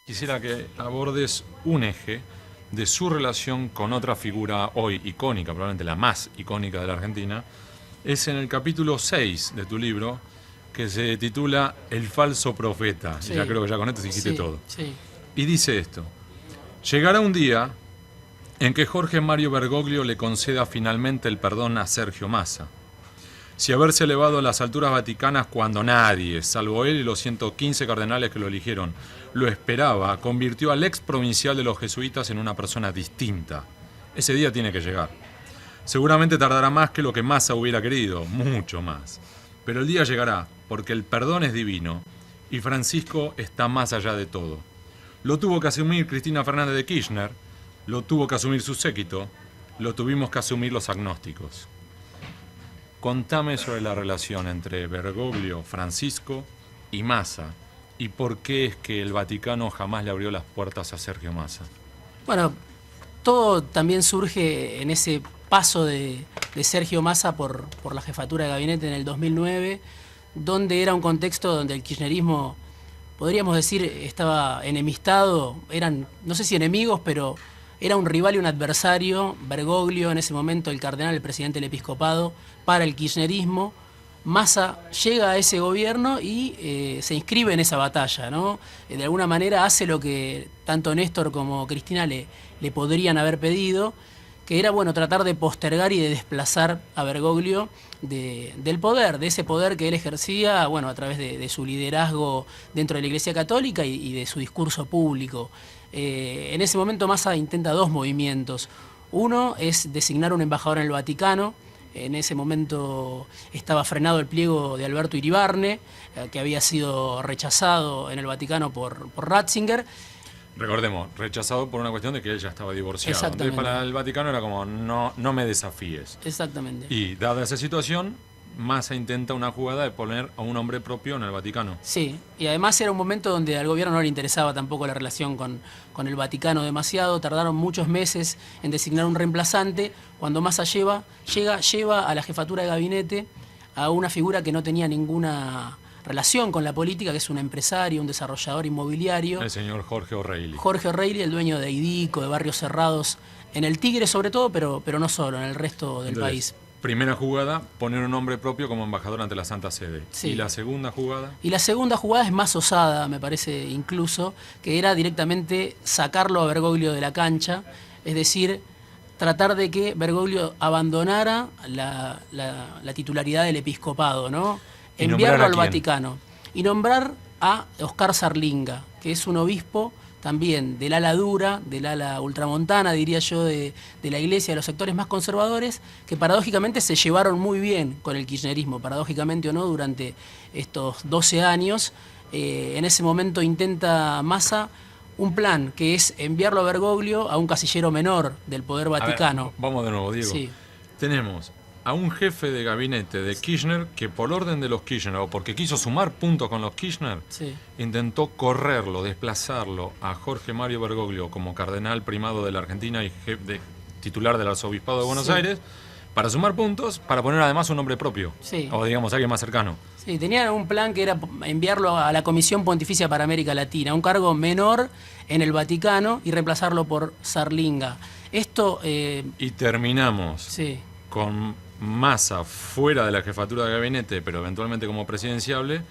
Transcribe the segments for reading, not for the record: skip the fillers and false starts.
quisiera que abordes un eje de su relación con otra figura hoy icónica, probablemente la más icónica de la Argentina. Es en el capítulo 6 de tu libro, que se titula El falso profeta. Sí, Y ya creo que ya con esto dijiste sí, todo. sí. Y dice esto: llegará un día en que Jorge Mario Bergoglio le conceda finalmente el perdón a Sergio Massa. Si haberse elevado a las alturas vaticanas cuando nadie, salvo él y los 115 cardenales que lo eligieron, lo esperaba, convirtió al ex provincial de los jesuitas en una persona distinta. Ese día tiene que llegar. Seguramente tardará más que lo que Massa hubiera querido, mucho más. Pero el día llegará, porque el perdón es divino y Francisco está más allá de todo. Lo tuvo que asumir Cristina Fernández de Kirchner, lo tuvo que asumir su séquito, lo tuvimos que asumir los agnósticos. Contame sobre la relación entre Bergoglio, Francisco y Massa, y por qué es que el Vaticano jamás le abrió las puertas a Sergio Massa. Bueno, todo también surge en ese paso de Sergio Massa por la jefatura de gabinete en el 2009, donde era un contexto donde el kirchnerismo, podríamos decir, estaba enemistado, eran, no sé si enemigos, pero era un rival y un adversario. Bergoglio, en ese momento el cardenal, el presidente del episcopado, para el kirchnerismo. Massa llega a ese gobierno y se inscribe en esa batalla, ¿no? De alguna manera hace lo que tanto Néstor como Cristina le podrían haber pedido, que era, bueno, tratar de postergar y de desplazar a Bergoglio del poder, de ese poder que él ejercía, bueno, a través de su liderazgo dentro de la Iglesia Católica y de su discurso público. En ese momento Massa intenta dos movimientos. Uno es designar un embajador en el Vaticano. En ese momento estaba frenado el pliego de Alberto Iribarne, que había sido rechazado en el Vaticano por Ratzinger. Recordemos, rechazado por una cuestión de que él ya estaba divorciado. Exactamente. Entonces para el Vaticano era como, no me desafíes. Exactamente. Y dada esa situación, Massa intenta una jugada de poner a un hombre propio en el Vaticano. Sí, y además era un momento donde al gobierno no le interesaba tampoco la relación con el Vaticano demasiado. Tardaron muchos meses en designar un reemplazante. Cuando Massa lleva a la jefatura de gabinete a una figura que no tenía ninguna relación con la política, que es un empresario, un desarrollador inmobiliario. El señor Jorge O'Reilly. Jorge O'Reilly, el dueño de Idico, de Barrios Cerrados, en el Tigre sobre todo, pero no solo, en el resto del país. Primera jugada, poner un nombre propio como embajador ante la Santa Sede. Sí. ¿Y la segunda jugada? Y la segunda jugada es más osada, me parece incluso, que era directamente sacarlo a Bergoglio de la cancha, es decir, tratar de que Bergoglio abandonara la titularidad del episcopado, ¿no? Enviarlo al Vaticano y nombrar a Oscar Zarlinga, que es un obispo también del ala dura, del ala ultramontana, diría yo, de la Iglesia, de los sectores más conservadores, que paradójicamente se llevaron muy bien con el kirchnerismo, paradójicamente o no, durante estos 12 años. En ese momento intenta Massa un plan, que es enviarlo a Bergoglio a un casillero menor del Poder Vaticano. A ver, vamos de nuevo, Diego. Sí. Tenemos a un jefe de gabinete de Kirchner que por orden de los Kirchner, o porque quiso sumar puntos con los Kirchner, Sí. intentó correrlo, desplazarlo a Jorge Mario Bergoglio como cardenal primado de la Argentina y titular del arzobispado de Buenos Sí. Aires, para sumar puntos, para poner además un nombre propio, Sí. o digamos alguien más cercano. Sí, tenían un plan que era enviarlo a la Comisión Pontificia para América Latina, un cargo menor en el Vaticano, y reemplazarlo por Zarlinga. Esto... Y terminamos sí. con Massa fuera de la jefatura de gabinete, pero eventualmente como presidenciable,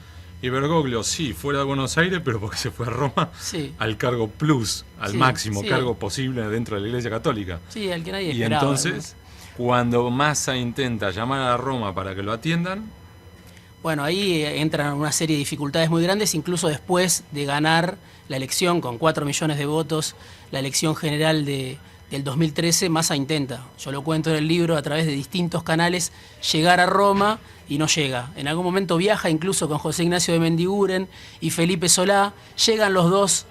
y Bergoglio sí, fuera de Buenos Aires, pero porque se fue a Roma, Sí. al cargo plus, al Sí, máximo sí. cargo posible dentro de la Iglesia Católica. Sí, al que nadie Y esperaba. entonces, cuando Massa intenta llamar a Roma para que lo atiendan, Bueno, ahí entran una serie de dificultades muy grandes, incluso después de ganar la elección con 4 millones de votos, la elección general del 2013, Massa intenta, yo lo cuento en el libro, a través de distintos canales, llegar a Roma y no llega. En algún momento viaja incluso con José Ignacio de Mendiguren y Felipe Solá, llegan los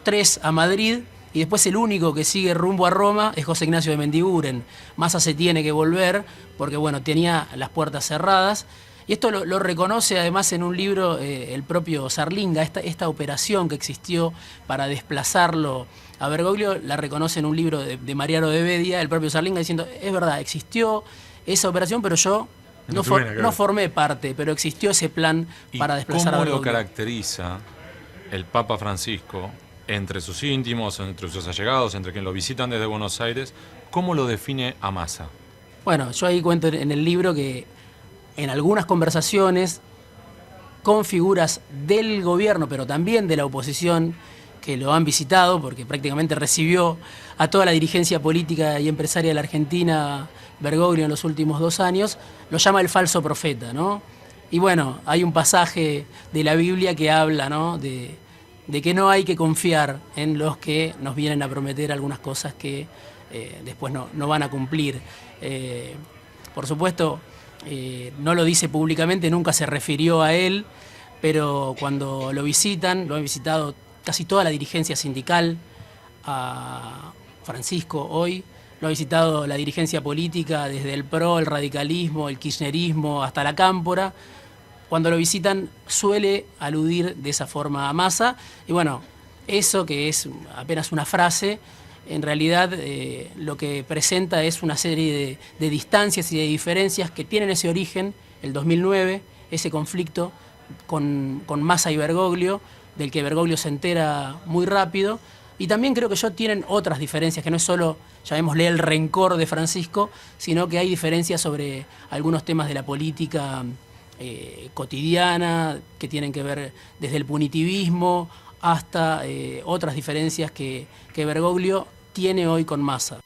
tres a Madrid, y después el único que sigue rumbo a Roma es José Ignacio de Mendiguren. Massa se tiene que volver porque, bueno, tenía las puertas cerradas. Y esto lo reconoce además en un libro el propio Zarlinga, esta operación que existió para desplazarlo a Bergoglio, la reconoce en un libro de Mariano de Bedia, el propio Zarlinga, diciendo, es verdad, existió esa operación, pero yo no formé parte, pero existió ese plan para desplazar a ¿cómo Bergoglio. lo caracteriza el Papa Francisco entre sus íntimos, entre sus allegados, entre quienes lo visitan desde Buenos Aires, ¿cómo lo define a Massa? Bueno, yo ahí cuento en el libro que en algunas conversaciones con figuras del gobierno, pero también de la oposición, que lo han visitado, porque prácticamente recibió a toda la dirigencia política y empresaria de la Argentina, Bergoglio, en los últimos 2 años, lo llama el falso profeta, ¿no? Y bueno, hay un pasaje de la Biblia que habla, ¿no?, de que no hay que confiar en los que nos vienen a prometer algunas cosas que después no van a cumplir. Por supuesto, no lo dice públicamente, nunca se refirió a él, pero cuando lo visitan, lo han visitado casi toda la dirigencia sindical, a Francisco hoy, lo ha visitado la dirigencia política desde el PRO, el radicalismo, el kirchnerismo, hasta la Cámpora. Cuando lo visitan suele aludir de esa forma a Massa, y bueno, eso que es apenas una frase, en realidad lo que presenta es una serie de distancias y de diferencias que tienen ese origen, el 2009, ese conflicto con Massa y Bergoglio, del que Bergoglio se entera muy rápido, y también creo que tienen otras diferencias, que no es solo, llamémosle, el rencor de Francisco, sino que hay diferencias sobre algunos temas de la política cotidiana, que tienen que ver desde el punitivismo hasta otras diferencias que Bergoglio tiene hoy con Massa.